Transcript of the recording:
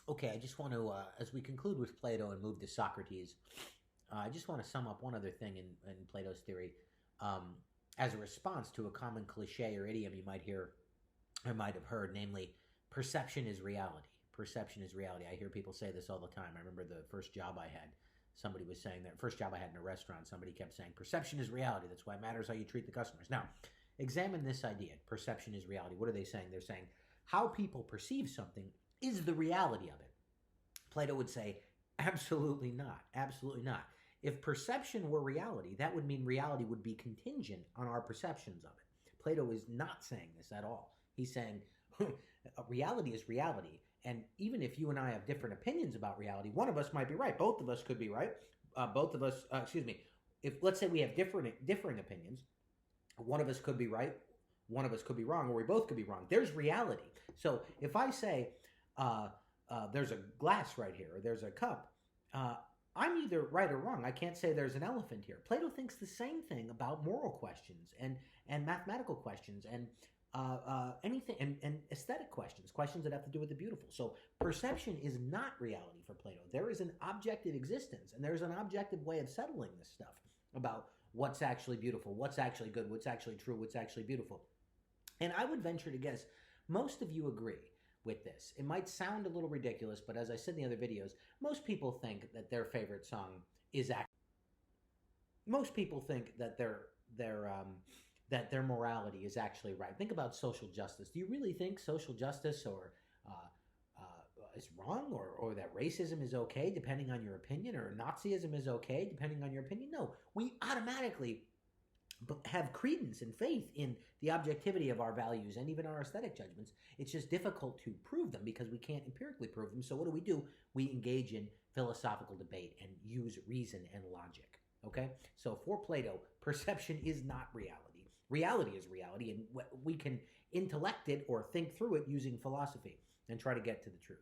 Okay, I just want to, as we conclude with Plato and move to Socrates, I just want to sum up one other thing in Plato's theory as a response to a common cliche or idiom you might hear or might have heard, namely, perception is reality. Perception is reality. I hear people say this all the time. I remember the first job I had. Somebody was saying that first job I had in a restaurant, somebody kept saying, perception is reality. That's why it matters how you treat the customers. Now, examine this idea. Perception is reality. What are they saying? They're saying how people perceive something is the reality of it. Plato would say, absolutely not. Absolutely not. If perception were reality, that would mean reality would be contingent on our perceptions of it. Plato is not saying this at all. He's saying reality is reality. And even if you and I have different opinions about reality, one of us might be right. Both of us could be right. If let's say we have differing opinions, one of us could be right, one of us could be wrong, or we both could be wrong. There's reality. So if I say there's a glass right here, or there's a cup, I'm either right or wrong. I can't say there's an elephant here. Plato thinks the same thing about moral questions and mathematical questions and anything and aesthetic questions that have to do with the beautiful. So perception is not reality for Plato. There is an objective existence, and there's an objective way of settling this stuff about what's actually beautiful, what's actually good, what's actually true, what's actually beautiful. And I would venture to guess most of you agree with this. It might sound a little ridiculous, but as I said in the other videos, most people think that their favorite song is actually. Most people think that their morality is actually right. Think about social justice. Do you really think social justice or is wrong, or that racism is okay depending on your opinion, or Nazism is okay depending on your opinion? No, we automatically have credence and faith in the objectivity of our values and even our aesthetic judgments. It's just difficult to prove them because we can't empirically prove them. So what do? We engage in philosophical debate and use reason and logic. Okay? So for Plato, perception is not reality. Reality is reality, and we can intellect it or think through it using philosophy and try to get to the truth.